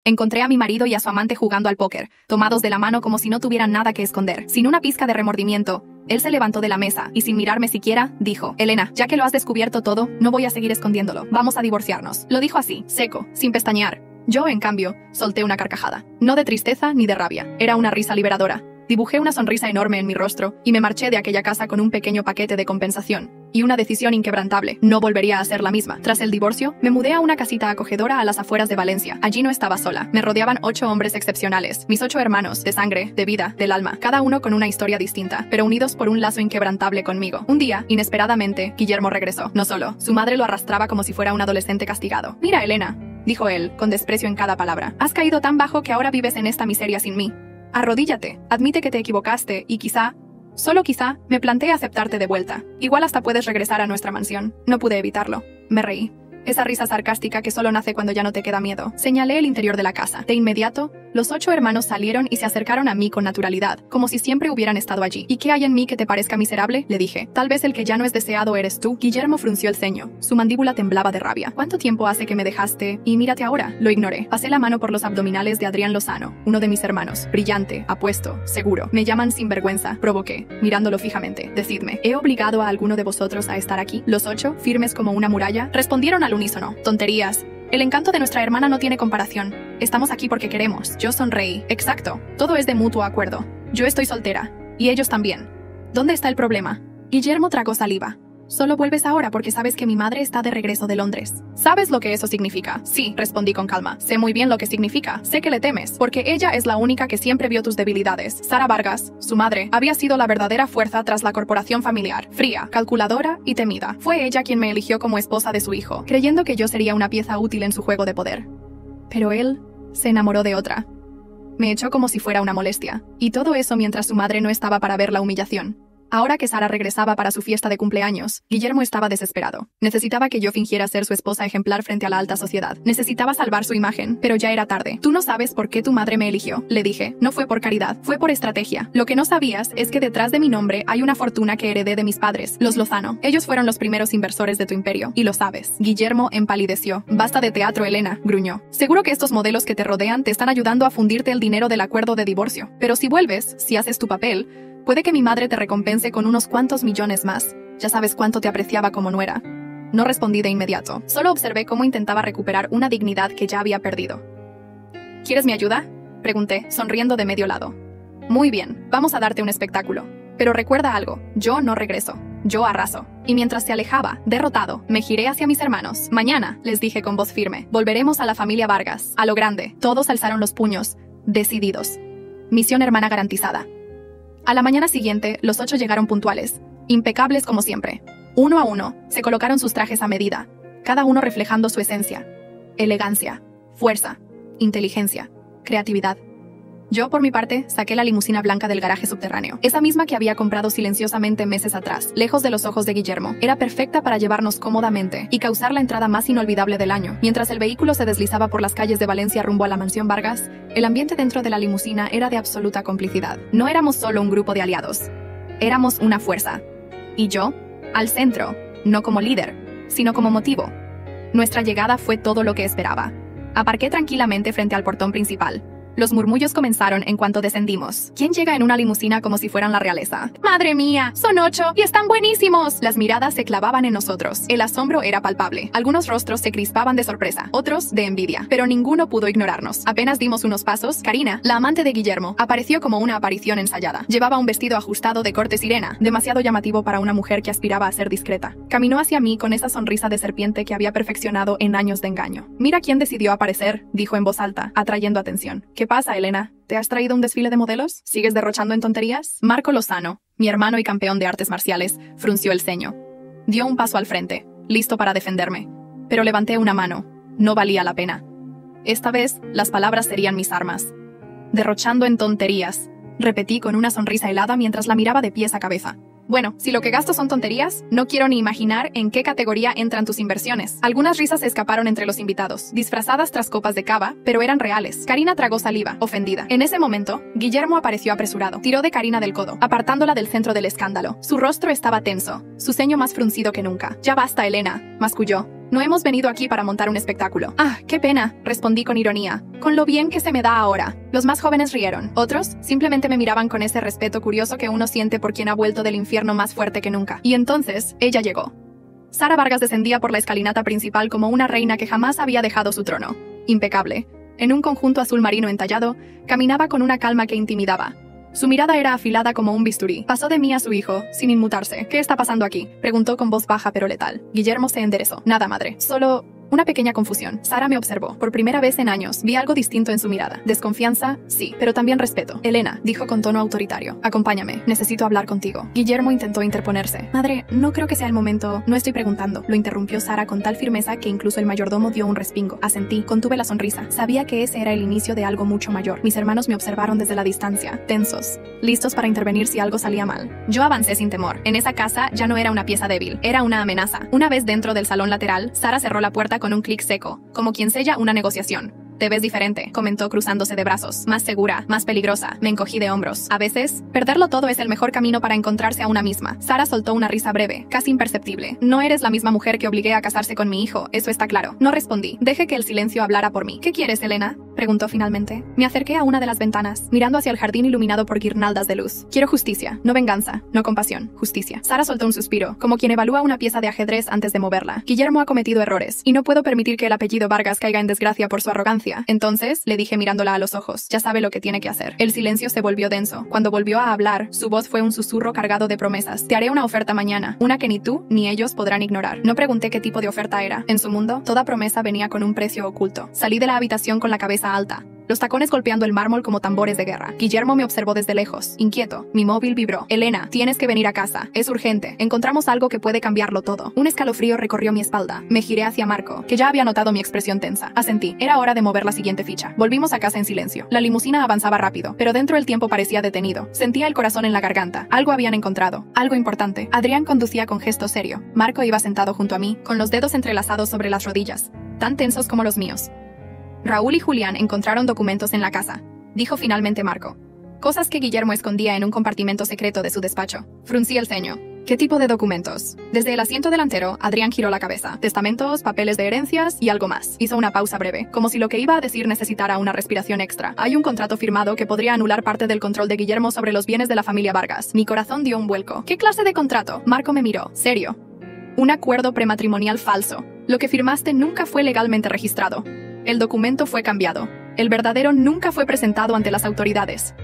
Encontré a mi marido y a su amante jugando al póker, tomados de la mano como si no tuvieran nada que esconder. Sin una pizca de remordimiento, él se levantó de la mesa y sin mirarme siquiera, dijo: Elena, ya que lo has descubierto todo, no voy a seguir escondiéndolo. Vamos a divorciarnos. Lo dijo así, seco, sin pestañear. Yo, en cambio, solté una carcajada. No de tristeza ni de rabia. Era una risa liberadora. Dibujé una sonrisa enorme en mi rostro y me marché de aquella casa con un pequeño paquete de compensación y una decisión inquebrantable: no volvería a ser la misma. Tras el divorcio, me mudé a una casita acogedora a las afueras de Valencia. Allí no estaba sola. Me rodeaban 8 hombres excepcionales, mis 8 hermanos, de sangre, de vida, del alma, cada uno con una historia distinta, pero unidos por un lazo inquebrantable conmigo. Un día, inesperadamente, Guillermo regresó. No solo, su madre lo arrastraba como si fuera un adolescente castigado. Mira, Elena, dijo él, con desprecio en cada palabra, has caído tan bajo que ahora vives en esta miseria sin mí. Arrodíllate, admite que te equivocaste y quizá, solo quizá, me planteé aceptarte de vuelta. Igual hasta puedes regresar a nuestra mansión. No pude evitarlo. Me reí. Esa risa sarcástica que solo nace cuando ya no te queda miedo. Señalé el interior de la casa. De inmediato, los 8 hermanos salieron y se acercaron a mí con naturalidad, como si siempre hubieran estado allí. ¿Y qué hay en mí que te parezca miserable?, le dije. Tal vez el que ya no es deseado eres tú. Guillermo frunció el ceño. Su mandíbula temblaba de rabia. ¿Cuánto tiempo hace que me dejaste? Y mírate ahora. Lo ignoré. Pasé la mano por los abdominales de Adrián Lozano, uno de mis hermanos. Brillante, apuesto, seguro. Me llaman sinvergüenza, provoqué, mirándolo fijamente. Decidme, ¿he obligado a alguno de vosotros a estar aquí? Los 8, firmes como una muralla, respondieron al unísono. Tonterías. El encanto de nuestra hermana no tiene comparación. Estamos aquí porque queremos. Yo sonreí. Exacto. Todo es de mutuo acuerdo. Yo estoy soltera. Y ellos también. ¿Dónde está el problema? Guillermo tragó saliva. Solo vuelves ahora porque sabes que mi madre está de regreso de Londres. ¿Sabes lo que eso significa? Sí, respondí con calma. Sé muy bien lo que significa. Sé que le temes, porque ella es la única que siempre vio tus debilidades. Sara Vargas, su madre, había sido la verdadera fuerza tras la corporación familiar. Fría, calculadora y temida. Fue ella quien me eligió como esposa de su hijo, creyendo que yo sería una pieza útil en su juego de poder. Pero él se enamoró de otra. Me echó como si fuera una molestia. Y todo eso mientras su madre no estaba para ver la humillación. Ahora que Sara regresaba para su fiesta de cumpleaños, Guillermo estaba desesperado. Necesitaba que yo fingiera ser su esposa ejemplar frente a la alta sociedad. Necesitaba salvar su imagen, pero ya era tarde. Tú no sabes por qué tu madre me eligió, le dije. No fue por caridad, fue por estrategia. Lo que no sabías es que detrás de mi nombre hay una fortuna que heredé de mis padres, los Lozano. Ellos fueron los primeros inversores de tu imperio, y lo sabes. Guillermo empalideció. Basta de teatro, Elena, gruñó. Seguro que estos modelos que te rodean te están ayudando a fundirte el dinero del acuerdo de divorcio. Pero si vuelves, si haces tu papel, puede que mi madre te recompense con unos cuantos millones más. Ya sabes cuánto te apreciaba como nuera. No respondí de inmediato. Solo observé cómo intentaba recuperar una dignidad que ya había perdido. ¿Quieres mi ayuda?, pregunté, sonriendo de medio lado. Muy bien, vamos a darte un espectáculo. Pero recuerda algo, yo no regreso. Yo arraso. Y mientras se alejaba, derrotado, me giré hacia mis hermanos. Mañana, les dije con voz firme, volveremos a la familia Vargas, a lo grande. Todos alzaron los puños, decididos. Misión hermana garantizada. A la mañana siguiente, los 8 llegaron puntuales, impecables como siempre. Uno a uno, se colocaron sus trajes a medida, cada uno reflejando su esencia, elegancia, fuerza, inteligencia, creatividad. Yo, por mi parte, saqué la limusina blanca del garaje subterráneo, esa misma que había comprado silenciosamente meses atrás, lejos de los ojos de Guillermo. Era perfecta para llevarnos cómodamente y causar la entrada más inolvidable del año. Mientras el vehículo se deslizaba por las calles de Valencia rumbo a la mansión Vargas, el ambiente dentro de la limusina era de absoluta complicidad. No éramos solo un grupo de aliados, éramos una fuerza. Y yo, al centro, no como líder, sino como motivo. Nuestra llegada fue todo lo que esperaba. Aparqué tranquilamente frente al portón principal. Los murmullos comenzaron en cuanto descendimos. ¿Quién llega en una limusina como si fueran la realeza? ¡Madre mía! ¡Son 8 y están buenísimos! Las miradas se clavaban en nosotros. El asombro era palpable. Algunos rostros se crispaban de sorpresa, otros de envidia, pero ninguno pudo ignorarnos. Apenas dimos unos pasos, Karina, la amante de Guillermo, apareció como una aparición ensayada. Llevaba un vestido ajustado de corte sirena, demasiado llamativo para una mujer que aspiraba a ser discreta. Caminó hacia mí con esa sonrisa de serpiente que había perfeccionado en años de engaño. Mira quién decidió aparecer, dijo en voz alta, atrayendo atención. ¿Qué pasa, Elena? ¿Te has traído un desfile de modelos? ¿Sigues derrochando en tonterías? Marco Lozano, mi hermano y campeón de artes marciales, frunció el ceño. Dio un paso al frente, listo para defenderme. Pero levanté una mano. No valía la pena. Esta vez, las palabras serían mis armas. Derrochando en tonterías, repetí con una sonrisa helada mientras la miraba de pies a cabeza. Bueno, si lo que gasto son tonterías, no quiero ni imaginar en qué categoría entran tus inversiones. Algunas risas se escaparon entre los invitados, disfrazadas tras copas de cava, pero eran reales. Karina tragó saliva, ofendida. En ese momento, Guillermo apareció apresurado. Tiró de Karina del codo, apartándola del centro del escándalo. Su rostro estaba tenso, su ceño más fruncido que nunca. Ya basta, Elena, masculló. No hemos venido aquí para montar un espectáculo. Ah, qué pena, respondí con ironía. Con lo bien que se me da ahora. Los más jóvenes rieron. Otros simplemente me miraban con ese respeto curioso que uno siente por quien ha vuelto del infierno más fuerte que nunca. Y entonces, ella llegó. Sara Vargas descendía por la escalinata principal como una reina que jamás había dejado su trono. Impecable. En un conjunto azul marino entallado, caminaba con una calma que intimidaba. Su mirada era afilada como un bisturí. Pasó de mí a su hijo, sin inmutarse. ¿Qué está pasando aquí?, preguntó con voz baja pero letal. Guillermo se enderezó. Nada, madre. Solo una pequeña confusión. Sara me observó. Por primera vez en años, vi algo distinto en su mirada. Desconfianza, sí, pero también respeto. Elena, dijo con tono autoritario. Acompáñame. Necesito hablar contigo. Guillermo intentó interponerse. Madre, no creo que sea el momento. No estoy preguntando. Lo interrumpió Sara con tal firmeza que incluso el mayordomo dio un respingo. Asentí. Contuve la sonrisa. Sabía que ese era el inicio de algo mucho mayor. Mis hermanos me observaron desde la distancia, tensos, listos para intervenir si algo salía mal. Yo avancé sin temor. En esa casa ya no era una pieza débil. Era una amenaza. Una vez dentro del salón lateral, Sara cerró la puerta con un clic seco, como quien sella una negociación. Te ves diferente, comentó cruzándose de brazos. Más segura, más peligrosa. Me encogí de hombros. A veces, perderlo todo es el mejor camino para encontrarse a una misma. Sara soltó una risa breve, casi imperceptible. No eres la misma mujer que obligué a casarse con mi hijo, eso está claro. No respondí. Deje que el silencio hablara por mí. ¿Qué quieres, Elena?, preguntó finalmente. Me acerqué a una de las ventanas, mirando hacia el jardín iluminado por guirnaldas de luz. Quiero justicia, no venganza, no compasión, justicia. Sara soltó un suspiro, como quien evalúa una pieza de ajedrez antes de moverla. Guillermo ha cometido errores, y no puedo permitir que el apellido Vargas caiga en desgracia por su arrogancia. Entonces, le dije mirándola a los ojos, ya sabe lo que tiene que hacer. El silencio se volvió denso. Cuando volvió a hablar, su voz fue un susurro cargado de promesas. Te haré una oferta mañana, una que ni tú ni ellos podrán ignorar. No pregunté qué tipo de oferta era. En su mundo, toda promesa venía con un precio oculto. Salí de la habitación con la cabeza alta, los tacones golpeando el mármol como tambores de guerra. Guillermo me observó desde lejos, inquieto. Mi móvil vibró. Elena, tienes que venir a casa. Es urgente. Encontramos algo que puede cambiarlo todo. Un escalofrío recorrió mi espalda. Me giré hacia Marco, que ya había notado mi expresión tensa. Asentí. Era hora de mover la siguiente ficha. Volvimos a casa en silencio. La limusina avanzaba rápido, pero dentro el tiempo parecía detenido. Sentía el corazón en la garganta. Algo habían encontrado. Algo importante. Adrián conducía con gesto serio. Marco iba sentado junto a mí, con los dedos entrelazados sobre las rodillas, tan tensos como los míos. Raúl y Julián encontraron documentos en la casa, dijo finalmente Marco. Cosas que Guillermo escondía en un compartimento secreto de su despacho. Fruncí el ceño. ¿Qué tipo de documentos? Desde el asiento delantero, Adrián giró la cabeza. Testamentos, papeles de herencias y algo más. Hizo una pausa breve, como si lo que iba a decir necesitara una respiración extra. Hay un contrato firmado que podría anular parte del control de Guillermo sobre los bienes de la familia Vargas. Mi corazón dio un vuelco. ¿Qué clase de contrato? Marco me miró. Serio. Un acuerdo prematrimonial falso. Lo que firmaste nunca fue legalmente registrado. El documento fue cambiado. El verdadero nunca fue presentado ante las autoridades.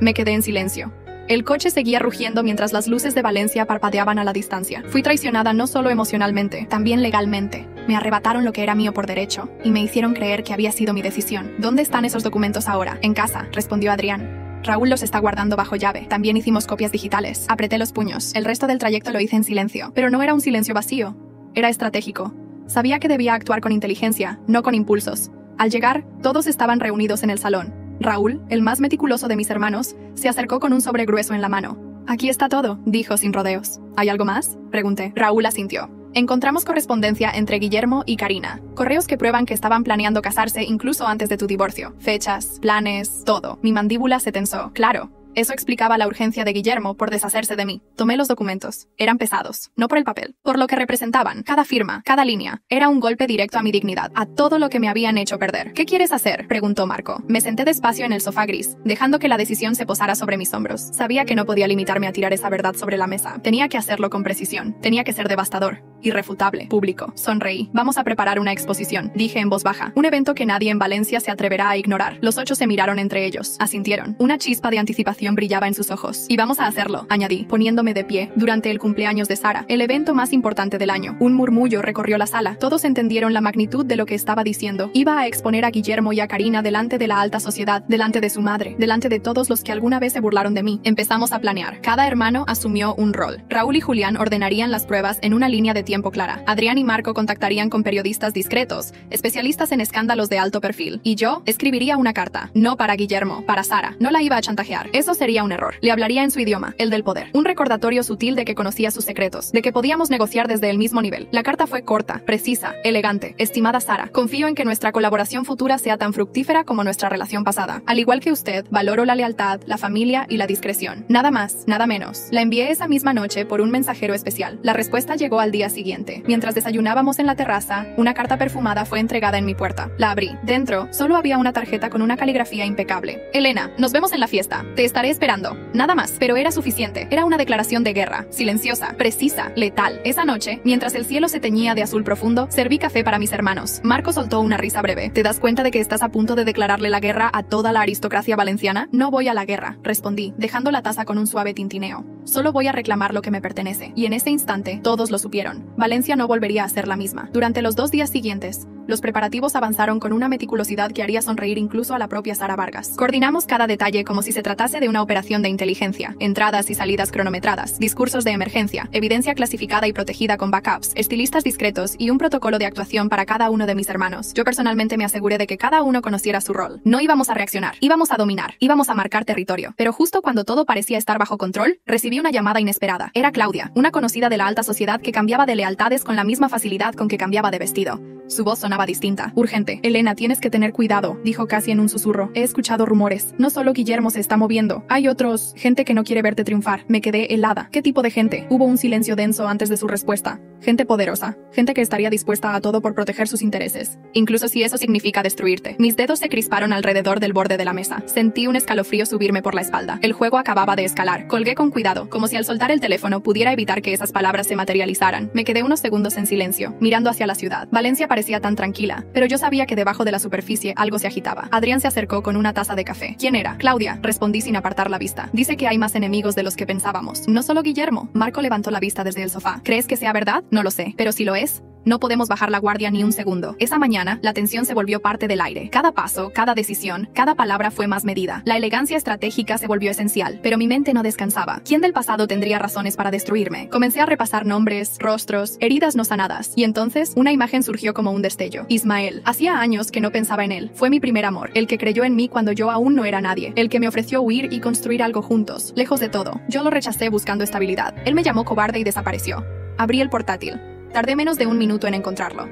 Me quedé en silencio. El coche seguía rugiendo mientras las luces de Valencia parpadeaban a la distancia. Fui traicionada no solo emocionalmente, también legalmente. Me arrebataron lo que era mío por derecho, y me hicieron creer que había sido mi decisión. ¿Dónde están esos documentos ahora? En casa, respondió Adrián. Raúl los está guardando bajo llave. También hicimos copias digitales. Apreté los puños. El resto del trayecto lo hice en silencio. Pero no era un silencio vacío. Era estratégico. Sabía que debía actuar con inteligencia, no con impulsos. Al llegar, todos estaban reunidos en el salón. Raúl, el más meticuloso de mis hermanos, se acercó con un sobre grueso en la mano. Aquí está todo, dijo sin rodeos. ¿Hay algo más?, pregunté. Raúl asintió. Encontramos correspondencia entre Guillermo y Karina. Correos que prueban que estaban planeando casarse incluso antes de tu divorcio. Fechas, planes, todo. Mi mandíbula se tensó. Claro. Eso explicaba la urgencia de Guillermo por deshacerse de mí. Tomé los documentos. Eran pesados, no por el papel, por lo que representaban. Cada firma, cada línea, era un golpe directo a mi dignidad, a todo lo que me habían hecho perder. ¿Qué quieres hacer?, preguntó Marco. Me senté despacio en el sofá gris, dejando que la decisión se posara sobre mis hombros. Sabía que no podía limitarme a tirar esa verdad sobre la mesa. Tenía que hacerlo con precisión. Tenía que ser devastador, irrefutable, público. Sonreí. Vamos a preparar una exposición, dije en voz baja. Un evento que nadie en Valencia se atreverá a ignorar. Los 8 se miraron entre ellos. Asintieron. Una chispa de anticipación brillaba en sus ojos. Y vamos a hacerlo, añadí, poniéndome de pie, durante el cumpleaños de Sara, el evento más importante del año. Un murmullo recorrió la sala. Todos entendieron la magnitud de lo que estaba diciendo. Iba a exponer a Guillermo y a Karina delante de la alta sociedad, delante de su madre, delante de todos los que alguna vez se burlaron de mí. Empezamos a planear. Cada hermano asumió un rol. Raúl y Julián ordenarían las pruebas en una línea de tiempo clara. Adrián y Marco contactarían con periodistas discretos, especialistas en escándalos de alto perfil. Y yo escribiría una carta. No para Guillermo, para Sara. No la iba a chantajear. Eso sería un error. Le hablaría en su idioma, el del poder. Un recordatorio sutil de que conocía sus secretos, de que podíamos negociar desde el mismo nivel. La carta fue corta, precisa, elegante. Estimada Sara, confío en que nuestra colaboración futura sea tan fructífera como nuestra relación pasada. Al igual que usted, valoro la lealtad, la familia y la discreción. Nada más, nada menos. La envié esa misma noche por un mensajero especial. La respuesta llegó al día siguiente. Mientras desayunábamos en la terraza, una carta perfumada fue entregada en mi puerta. La abrí. Dentro, solo había una tarjeta con una caligrafía impecable. Elena, nos vemos en la fiesta. Te estaré esperando. Nada más, pero era suficiente. Era una declaración de guerra, silenciosa, precisa, letal. Esa noche, mientras el cielo se teñía de azul profundo, serví café para mis hermanos. Marco soltó una risa breve. ¿Te das cuenta de que estás a punto de declararle la guerra a toda la aristocracia valenciana? No voy a la guerra, respondí, dejando la taza con un suave tintineo. Solo voy a reclamar lo que me pertenece. Y en ese instante, todos lo supieron. Valencia no volvería a ser la misma. Durante los 2 días siguientes, los preparativos avanzaron con una meticulosidad que haría sonreír incluso a la propia Sara Vargas. Coordinamos cada detalle como si se tratase de una operación de inteligencia, entradas y salidas cronometradas, discursos de emergencia, evidencia clasificada y protegida con backups, estilistas discretos y un protocolo de actuación para cada uno de mis hermanos. Yo personalmente me aseguré de que cada uno conociera su rol. No íbamos a reaccionar, íbamos a dominar, íbamos a marcar territorio. Pero justo cuando todo parecía estar bajo control, recibí una llamada inesperada. Era Claudia, una conocida de la alta sociedad que cambiaba de lealtades con la misma facilidad con que cambiaba de vestido. Su voz sonaba distinta. Urgente. Elena, tienes que tener cuidado, dijo casi en un susurro. He escuchado rumores. No solo Guillermo se está moviendo. Hay otros, gente que no quiere verte triunfar. Me quedé helada. ¿Qué tipo de gente? Hubo un silencio denso antes de su respuesta. Gente poderosa. Gente que estaría dispuesta a todo por proteger sus intereses. Incluso si eso significa destruirte. Mis dedos se crisparon alrededor del borde de la mesa. Sentí un escalofrío subirme por la espalda. El juego acababa de escalar. Colgué con cuidado, como si al soltar el teléfono pudiera evitar que esas palabras se materializaran. Me quedé unos segundos en silencio, mirando hacia la ciudad. Valencia parecía tan tranquila, pero yo sabía que debajo de la superficie algo se agitaba. Adrián se acercó con una taza de café. ¿Quién era? Claudia, respondí sin apartar la vista. Dice que hay más enemigos de los que pensábamos. No solo Guillermo. Marco levantó la vista desde el sofá. ¿Crees que sea verdad? No lo sé, pero si lo es, no podemos bajar la guardia ni un segundo. Esa mañana, la tensión se volvió parte del aire. Cada paso, cada decisión, cada palabra fue más medida. La elegancia estratégica se volvió esencial, pero mi mente no descansaba. ¿Quién del pasado tendría razones para destruirme? Comencé a repasar nombres, rostros, heridas no sanadas, y entonces una imagen surgió como un destello. Ismael. Hacía años que no pensaba en él. Fue mi primer amor, el que creyó en mí cuando yo aún no era nadie, el que me ofreció huir y construir algo juntos, lejos de todo. Yo lo rechacé buscando estabilidad. Él me llamó cobarde y desapareció. Abrí el portátil. Tardé menos de un minuto en encontrarlo.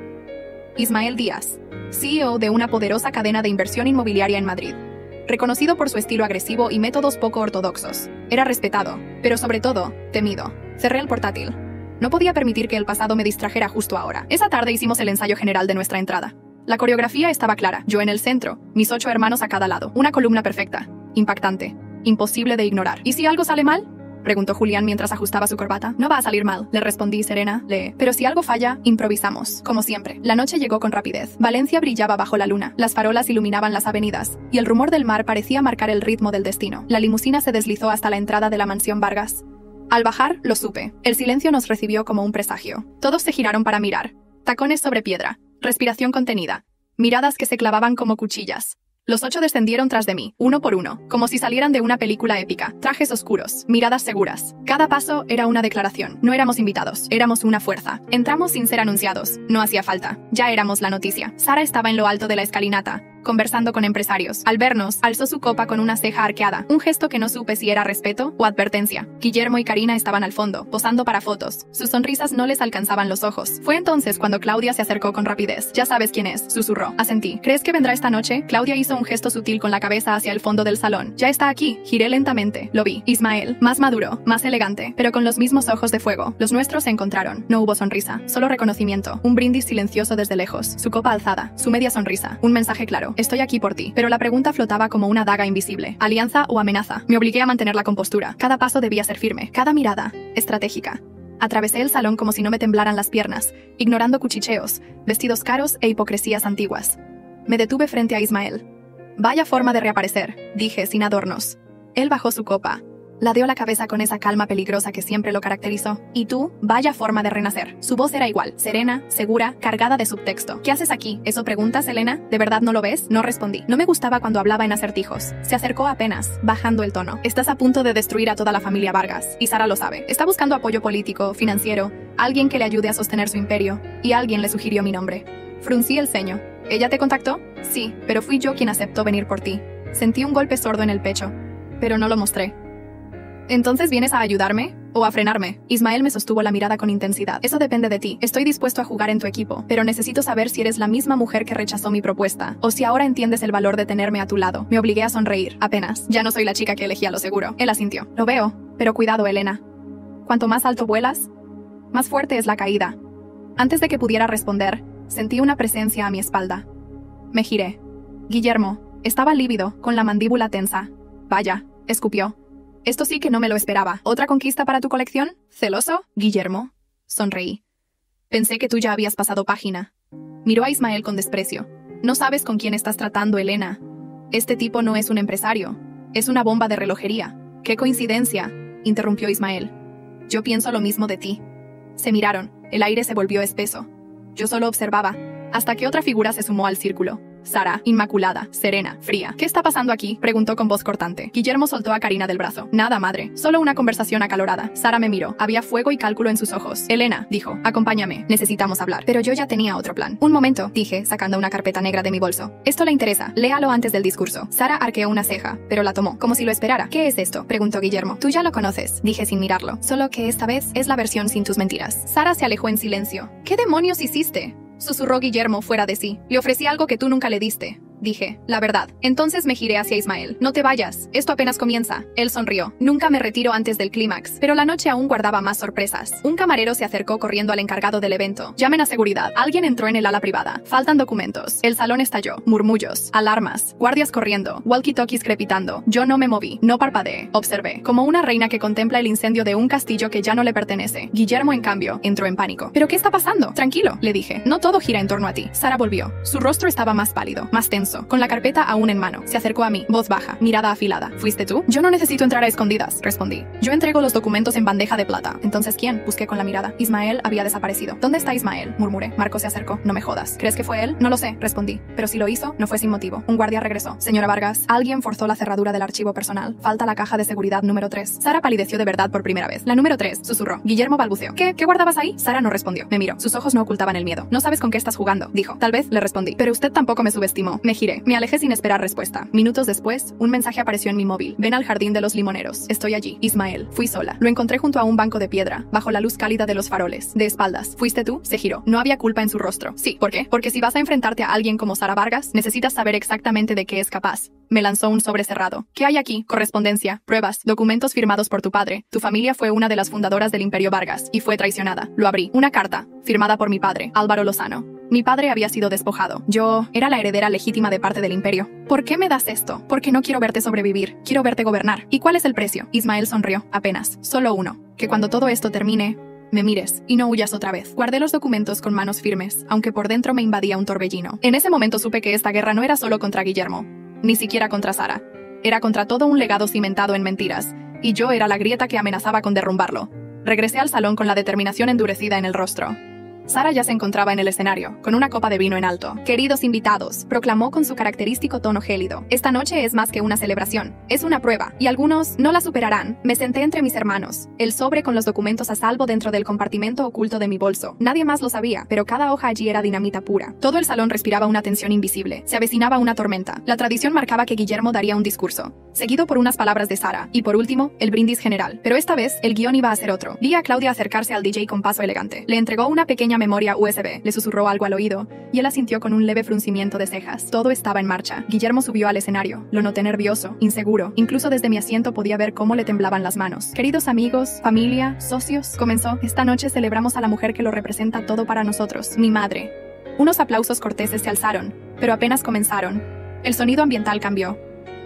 Ismael Díaz, CEO de una poderosa cadena de inversión inmobiliaria en Madrid. Reconocido por su estilo agresivo y métodos poco ortodoxos. Era respetado, pero sobre todo, temido. Cerré el portátil. No podía permitir que el pasado me distrajera justo ahora. Esa tarde hicimos el ensayo general de nuestra entrada. La coreografía estaba clara, yo en el centro, mis 8 hermanos a cada lado. Una columna perfecta, impactante, imposible de ignorar. ¿Y si algo sale mal?, preguntó Julián mientras ajustaba su corbata. No va a salir mal, le respondí serena. Pero si algo falla, improvisamos, como siempre. La noche llegó con rapidez. Valencia brillaba bajo la luna, las farolas iluminaban las avenidas, y el rumor del mar parecía marcar el ritmo del destino. La limusina se deslizó hasta la entrada de la mansión Vargas. Al bajar, lo supe. El silencio nos recibió como un presagio. Todos se giraron para mirar. Tacones sobre piedra, respiración contenida, miradas que se clavaban como cuchillas. Los 8 descendieron tras de mí, uno por uno, como si salieran de una película épica. Trajes oscuros, miradas seguras. Cada paso era una declaración. No éramos invitados, éramos una fuerza. Entramos sin ser anunciados. No hacía falta. Ya éramos la noticia. Sara estaba en lo alto de la escalinata, conversando con empresarios. Al vernos, alzó su copa con una ceja arqueada, un gesto que no supe si era respeto o advertencia. Guillermo y Karina estaban al fondo, posando para fotos. Sus sonrisas no les alcanzaban los ojos. Fue entonces cuando Claudia se acercó con rapidez. Ya sabes quién es, susurró. Asentí. ¿Crees que vendrá esta noche? Claudia hizo un gesto sutil con la cabeza hacia el fondo del salón. Ya está aquí. Giré lentamente. Lo vi. Ismael, más maduro, más elegante, pero con los mismos ojos de fuego. Los nuestros se encontraron. No hubo sonrisa, solo reconocimiento. Un brindis silencioso desde lejos. Su copa alzada, su media sonrisa. Un mensaje claro. Estoy aquí por ti. Pero la pregunta flotaba como una daga invisible. ¿Alianza o amenaza? Me obligué a mantener la compostura. Cada paso debía ser firme. Cada mirada, estratégica. Atravesé el salón como si no me temblaran las piernas, ignorando cuchicheos, vestidos caros e hipocresías antiguas. Me detuve frente a Ismael. Vaya forma de reaparecer, dije sin adornos. Él bajó su copa. Ladeó la cabeza con esa calma peligrosa que siempre lo caracterizó. Y tú, vaya forma de renacer. Su voz era igual, serena, segura, cargada de subtexto. ¿Qué haces aquí? ¿Eso preguntas, Elena? ¿De verdad no lo ves? No respondí. No me gustaba cuando hablaba en acertijos. Se acercó apenas, bajando el tono. Estás a punto de destruir a toda la familia Vargas. Y Sara lo sabe. Está buscando apoyo político, financiero, alguien que le ayude a sostener su imperio. Y alguien le sugirió mi nombre. Fruncí el ceño. ¿Ella te contactó? Sí, pero fui yo quien aceptó venir por ti. Sentí un golpe sordo en el pecho. pero no lo mostré. ¿Entonces vienes a ayudarme o a frenarme? Ismael me sostuvo la mirada con intensidad. Eso depende de ti. Estoy dispuesto a jugar en tu equipo, pero necesito saber si eres la misma mujer que rechazó mi propuesta, o si ahora entiendes el valor de tenerme a tu lado. Me obligué a sonreír, apenas. Ya no soy la chica que elegía lo seguro. Él asintió. Lo veo, pero cuidado, Elena. Cuanto más alto vuelas, más fuerte es la caída. Antes de que pudiera responder, sentí una presencia a mi espalda. Me giré. Guillermo. Estaba lívido, con la mandíbula tensa. Vaya, escupió. Esto sí que no me lo esperaba. ¿Otra conquista para tu colección? ¿Celoso? Guillermo. Sonreí. Pensé que tú ya habías pasado página. Miró a Ismael con desprecio. No sabes con quién estás tratando, Elena. Este tipo no es un empresario. Es una bomba de relojería. ¡Qué coincidencia!, interrumpió Ismael. Yo pienso lo mismo de ti. Se miraron. El aire se volvió espeso. Yo solo observaba, hasta que otra figura se sumó al círculo. Sara, inmaculada, serena, fría. ¿Qué está pasando aquí?, preguntó con voz cortante. Guillermo soltó a Karina del brazo. Nada, madre. Solo una conversación acalorada. Sara me miró. Había fuego y cálculo en sus ojos. Elena, dijo, acompáñame. Necesitamos hablar. Pero yo ya tenía otro plan. Un momento, dije, sacando una carpeta negra de mi bolso. Esto le interesa. Léalo antes del discurso. Sara arqueó una ceja, pero la tomó, como si lo esperara. ¿Qué es esto?, preguntó Guillermo. Tú ya lo conoces, dije sin mirarlo. Solo que esta vez es la versión sin tus mentiras. Sara se alejó en silencio. ¿Qué demonios hiciste?, susurró Guillermo fuera de sí. Le ofrecí algo que tú nunca le diste. Dije, la verdad. Entonces me giré hacia Ismael. No te vayas, esto apenas comienza. Él sonrió. Nunca me retiro antes del clímax, pero la noche aún guardaba más sorpresas. Un camarero se acercó corriendo al encargado del evento. Llamen a seguridad. Alguien entró en el ala privada. Faltan documentos. El salón estalló. Murmullos, alarmas, guardias corriendo, walkie-talkies crepitando. Yo no me moví, no parpadeé. Observé, como una reina que contempla el incendio de un castillo que ya no le pertenece. Guillermo, en cambio, entró en pánico. ¿Pero qué está pasando? Tranquilo, le dije. No todo gira en torno a ti. Sara volvió. Su rostro estaba más pálido, más tenso, con la carpeta aún en mano. Se acercó a mí, voz baja, mirada afilada. ¿Fuiste tú? Yo no necesito entrar a escondidas, respondí. Yo entrego los documentos en bandeja de plata. ¿Entonces quién?, busqué con la mirada. Ismael había desaparecido. ¿Dónde está Ismael?, murmuré. Marco se acercó. No me jodas. ¿Crees que fue él? No lo sé, respondí. Pero si lo hizo, no fue sin motivo. Un guardia regresó. Señora Vargas, alguien forzó la cerradura del archivo personal. Falta la caja de seguridad número 3. Sara palideció de verdad por primera vez. La número 3, susurró. Guillermo balbuceó. ¿Qué guardabas ahí? Sara no respondió. Me miró. Sus ojos no ocultaban el miedo. No sabes con qué estás jugando, dijo. Tal vez, le respondí. Pero usted tampoco me subestimó. Me giré. Me alejé sin esperar respuesta. Minutos después, un mensaje apareció en mi móvil. Ven al jardín de los limoneros. Estoy allí. Ismael. Fui sola. Lo encontré junto a un banco de piedra, bajo la luz cálida de los faroles. De espaldas. ¿Fuiste tú? Se giró. No había culpa en su rostro. Sí. ¿Por qué? Porque si vas a enfrentarte a alguien como Sara Vargas, necesitas saber exactamente de qué es capaz. Me lanzó un sobre cerrado. ¿Qué hay aquí? Correspondencia, pruebas, documentos firmados por tu padre. Tu familia fue una de las fundadoras del Imperio Vargas y fue traicionada. Lo abrí. Una carta, firmada por mi padre, Álvaro Lozano. Mi padre había sido despojado. Yo era la heredera legítima de parte del imperio. ¿Por qué me das esto? Porque no quiero verte sobrevivir. Quiero verte gobernar. ¿Y cuál es el precio? Ismael sonrió. Apenas. Solo uno. Que cuando todo esto termine, me mires y no huyas otra vez. Guardé los documentos con manos firmes, aunque por dentro me invadía un torbellino. En ese momento supe que esta guerra no era solo contra Guillermo, ni siquiera contra Sara. Era contra todo un legado cimentado en mentiras, y yo era la grieta que amenazaba con derrumbarlo. Regresé al salón con la determinación endurecida en el rostro. Sara ya se encontraba en el escenario, con una copa de vino en alto. Queridos invitados, proclamó con su característico tono gélido. Esta noche es más que una celebración, es una prueba, y algunos no la superarán. Me senté entre mis hermanos, el sobre con los documentos a salvo dentro del compartimento oculto de mi bolso. Nadie más lo sabía, pero cada hoja allí era dinamita pura. Todo el salón respiraba una tensión invisible. Se avecinaba una tormenta. La tradición marcaba que Guillermo daría un discurso, seguido por unas palabras de Sara, y por último, el brindis general. Pero esta vez, el guión iba a ser otro. Vi a Claudia acercarse al DJ con paso elegante. Le entregó una pequeña memoria USB, le susurró algo al oído, y él asintió con un leve fruncimiento de cejas. Todo estaba en marcha. Guillermo subió al escenario. Lo noté nervioso, inseguro. Incluso desde mi asiento podía ver cómo le temblaban las manos. Queridos amigos, familia, socios, comenzó. Esta noche celebramos a la mujer que lo representa todo para nosotros, mi madre. Unos aplausos corteses se alzaron, pero apenas comenzaron. El sonido ambiental cambió.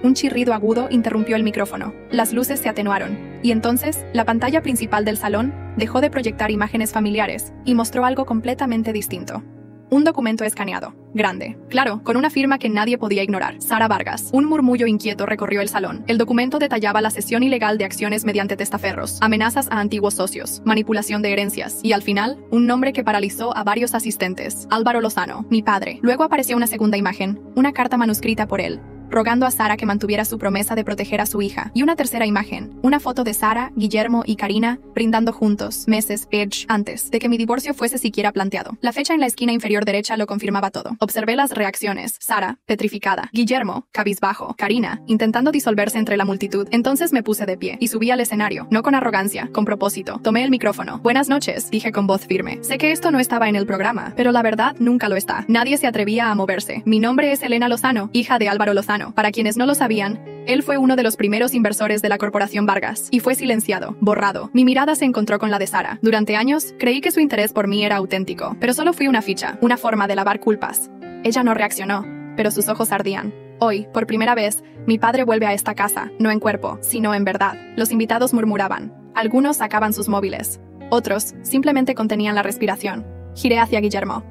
Un chirrido agudo interrumpió el micrófono. Las luces se atenuaron, y entonces, la pantalla principal del salón dejó de proyectar imágenes familiares y mostró algo completamente distinto. Un documento escaneado, grande, claro, con una firma que nadie podía ignorar. Sara Vargas. Un murmullo inquieto recorrió el salón. El documento detallaba la cesión ilegal de acciones mediante testaferros, amenazas a antiguos socios, manipulación de herencias, y al final, un nombre que paralizó a varios asistentes. Álvaro Lozano, mi padre. Luego apareció una segunda imagen, una carta manuscrita por él, rogando a Sara que mantuviera su promesa de proteger a su hija. Y una tercera imagen, una foto de Sara, Guillermo y Karina brindando juntos, meses, antes de que mi divorcio fuese siquiera planteado. La fecha en la esquina inferior derecha lo confirmaba todo. Observé las reacciones. Sara, petrificada. Guillermo, cabizbajo. Karina, intentando disolverse entre la multitud. Entonces me puse de pie y subí al escenario, no con arrogancia, con propósito. Tomé el micrófono. Buenas noches, dije con voz firme. Sé que esto no estaba en el programa, pero la verdad nunca lo está. Nadie se atrevía a moverse. Mi nombre es Elena Lozano, hija de Álvaro Lozano. Para quienes no lo sabían, él fue uno de los primeros inversores de la corporación Vargas, y fue silenciado, borrado. Mi mirada se encontró con la de Sara. Durante años, creí que su interés por mí era auténtico, pero solo fui una ficha, una forma de lavar culpas. Ella no reaccionó, pero sus ojos ardían. Hoy, por primera vez, mi padre vuelve a esta casa, no en cuerpo, sino en verdad. Los invitados murmuraban. Algunos sacaban sus móviles. Otros simplemente contenían la respiración. Giré hacia Guillermo.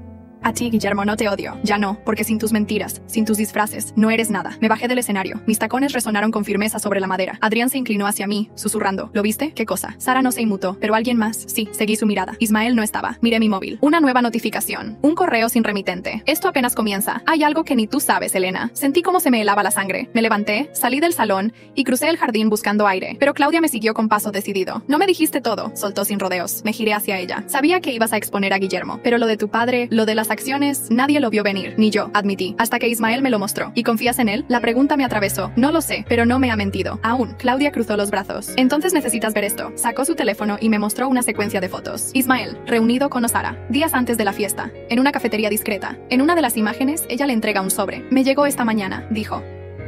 A ti, Guillermo, no te odio. Ya no, porque sin tus mentiras, sin tus disfraces, no eres nada. Me bajé del escenario. Mis tacones resonaron con firmeza sobre la madera. Adrián se inclinó hacia mí, susurrando. ¿Lo viste? ¿Qué cosa? Sara no se inmutó, pero alguien más. Sí, seguí su mirada. Ismael no estaba. Miré mi móvil. Una nueva notificación. Un correo sin remitente. Esto apenas comienza. Hay algo que ni tú sabes, Elena. Sentí cómo se me helaba la sangre. Me levanté, salí del salón y crucé el jardín buscando aire. Pero Claudia me siguió con paso decidido. No me dijiste todo, soltó sin rodeos. Me giré hacia ella. Sabía que ibas a exponer a Guillermo, pero lo de tu padre, lo de las acciones, nadie lo vio venir, ni yo, admití, hasta que Ismael me lo mostró. ¿Y confías en él? La pregunta me atravesó. No lo sé, pero no me ha mentido. Aún. Claudia cruzó los brazos. Entonces necesitas ver esto. Sacó su teléfono y me mostró una secuencia de fotos. Ismael, reunido con Osara, días antes de la fiesta, en una cafetería discreta. En una de las imágenes, ella le entrega un sobre. Me llegó esta mañana, dijo.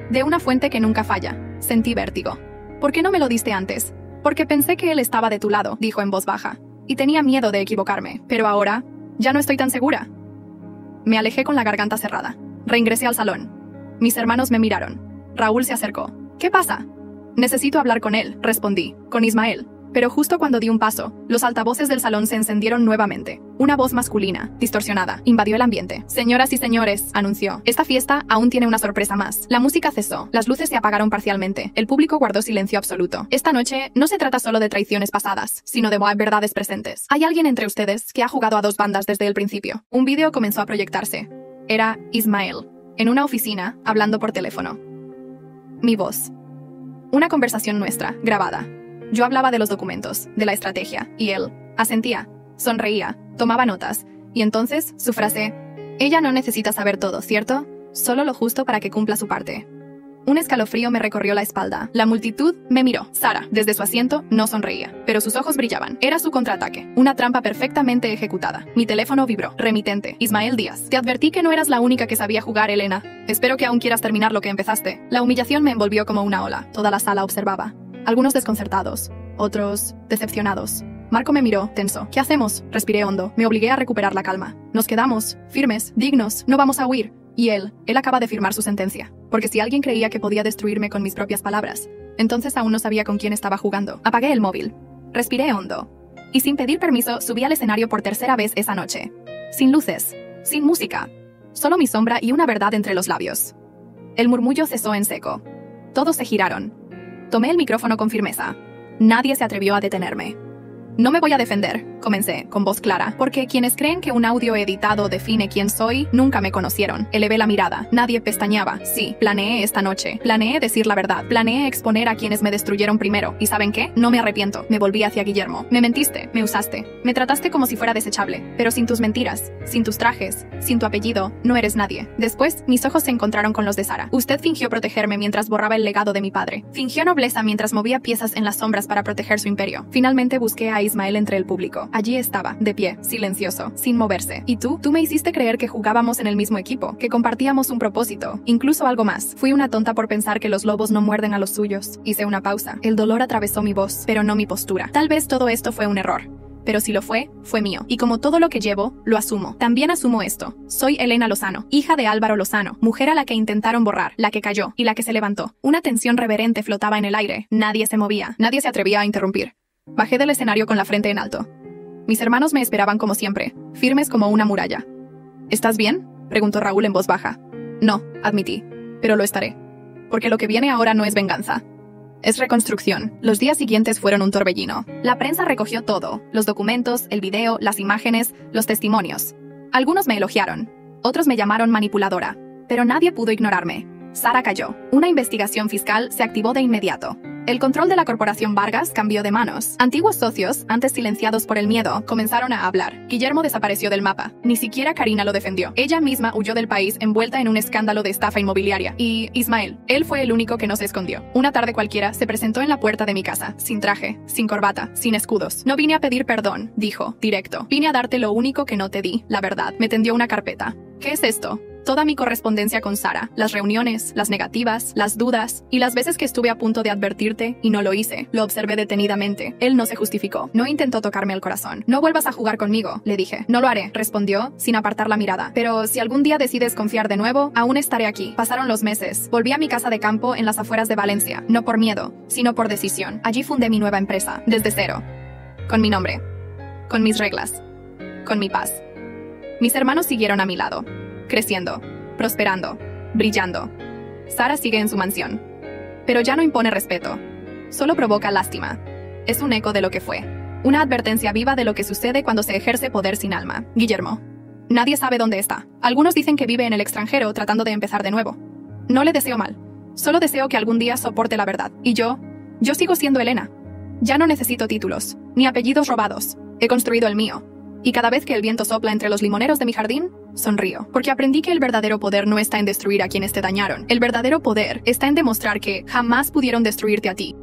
De una fuente que nunca falla. Sentí vértigo. ¿Por qué no me lo diste antes? Porque pensé que él estaba de tu lado, dijo en voz baja. Y tenía miedo de equivocarme. Pero ahora, ya no estoy tan segura. Me alejé con la garganta cerrada. Reingresé al salón. Mis hermanos me miraron. Raúl se acercó. ¿Qué pasa? Necesito hablar con él, respondí. Con Ismael. Pero justo cuando di un paso, los altavoces del salón se encendieron nuevamente. Una voz masculina, distorsionada, invadió el ambiente. Señoras y señores, anunció. Esta fiesta aún tiene una sorpresa más. La música cesó. Las luces se apagaron parcialmente. El público guardó silencio absoluto. Esta noche no se trata solo de traiciones pasadas, sino de verdades presentes. Hay alguien entre ustedes que ha jugado a dos bandas desde el principio. Un vídeo comenzó a proyectarse. Era Ismael, en una oficina, hablando por teléfono. Mi voz. Una conversación nuestra, grabada. Yo hablaba de los documentos, de la estrategia, y él asentía, sonreía, tomaba notas, y entonces su frase, ella no necesita saber todo, ¿cierto? Solo lo justo para que cumpla su parte. Un escalofrío me recorrió la espalda. La multitud me miró. Sara, desde su asiento, no sonreía, pero sus ojos brillaban. Era su contraataque, una trampa perfectamente ejecutada. Mi teléfono vibró. Remitente. Ismael Díaz. Te advertí que no eras la única que sabía jugar, Elena. Espero que aún quieras terminar lo que empezaste. La humillación me envolvió como una ola. Toda la sala observaba. Algunos desconcertados, otros decepcionados. Marco me miró, tenso. ¿Qué hacemos? Respiré hondo. Me obligué a recuperar la calma. Nos quedamos, firmes, dignos, no vamos a huir. Y él acaba de firmar su sentencia. Porque si alguien creía que podía destruirme con mis propias palabras, entonces aún no sabía con quién estaba jugando. Apagué el móvil. Respiré hondo. Y sin pedir permiso, subí al escenario por tercera vez esa noche. Sin luces, sin música. Solo mi sombra y una verdad entre los labios. El murmullo cesó en seco. Todos se giraron. Tomé el micrófono con firmeza. Nadie se atrevió a detenerme. No me voy a defender, comencé, con voz clara, porque quienes creen que un audio editado define quién soy, nunca me conocieron. Elevé la mirada. Nadie pestañeaba. Sí, planeé esta noche. Planeé decir la verdad. Planeé exponer a quienes me destruyeron primero. ¿Y saben qué? No me arrepiento. Me volví hacia Guillermo. Me mentiste, me usaste. Me trataste como si fuera desechable. Pero sin tus mentiras, sin tus trajes, sin tu apellido, no eres nadie. Después, mis ojos se encontraron con los de Sara. Usted fingió protegerme mientras borraba el legado de mi padre. Fingió nobleza mientras movía piezas en las sombras para proteger su imperio. Finalmente busqué a Ismael entre el público. Allí estaba, de pie, silencioso, sin moverse. ¿Y tú? Tú me hiciste creer que jugábamos en el mismo equipo, que compartíamos un propósito, incluso algo más. Fui una tonta por pensar que los lobos no muerden a los suyos. Hice una pausa. El dolor atravesó mi voz, pero no mi postura. Tal vez todo esto fue un error. Pero si lo fue, fue mío. Y como todo lo que llevo, lo asumo. También asumo esto. Soy Elena Lozano, hija de Álvaro Lozano, mujer a la que intentaron borrar, la que cayó y la que se levantó. Una tensión reverente flotaba en el aire. Nadie se movía. Nadie se atrevía a interrumpir. Bajé del escenario con la frente en alto. Mis hermanos me esperaban como siempre, firmes como una muralla. ¿Estás bien?, preguntó Raúl en voz baja. No, admití, pero lo estaré. Porque lo que viene ahora no es venganza. Es reconstrucción. Los días siguientes fueron un torbellino. La prensa recogió todo, los documentos, el video, las imágenes, los testimonios. Algunos me elogiaron, otros me llamaron manipuladora, pero nadie pudo ignorarme. Sara cayó. Una investigación fiscal se activó de inmediato. El control de la corporación Vargas cambió de manos. Antiguos socios, antes silenciados por el miedo, comenzaron a hablar. Guillermo desapareció del mapa. Ni siquiera Karina lo defendió. Ella misma huyó del país envuelta en un escándalo de estafa inmobiliaria. Y Ismael, él fue el único que no se escondió. Una tarde cualquiera se presentó en la puerta de mi casa, sin traje, sin corbata, sin escudos. No vine a pedir perdón, dijo, directo. Vine a darte lo único que no te di, la verdad. Me tendió una carpeta. ¿Qué es esto? Toda mi correspondencia con Sara, las reuniones, las negativas, las dudas y las veces que estuve a punto de advertirte y no lo hice. Lo observé detenidamente. Él no se justificó. No intentó tocarme el corazón. No vuelvas a jugar conmigo, le dije. No lo haré, respondió, sin apartar la mirada. Pero si algún día decides confiar de nuevo, aún estaré aquí. Pasaron los meses. Volví a mi casa de campo en las afueras de Valencia. No por miedo, sino por decisión. Allí fundé mi nueva empresa, desde cero. Con mi nombre. Con mis reglas. Con mi paz. Mis hermanos siguieron a mi lado. Creciendo, prosperando, brillando. Sara sigue en su mansión. Pero ya no impone respeto. Solo provoca lástima. Es un eco de lo que fue. Una advertencia viva de lo que sucede cuando se ejerce poder sin alma. Guillermo. Nadie sabe dónde está. Algunos dicen que vive en el extranjero tratando de empezar de nuevo. No le deseo mal. Solo deseo que algún día soporte la verdad. Y yo sigo siendo Elena. Ya no necesito títulos, ni apellidos robados. He construido el mío. Y cada vez que el viento sopla entre los limoneros de mi jardín, sonrío. Porque aprendí que el verdadero poder no está en destruir a quienes te dañaron. El verdadero poder está en demostrar que jamás pudieron destruirte a ti.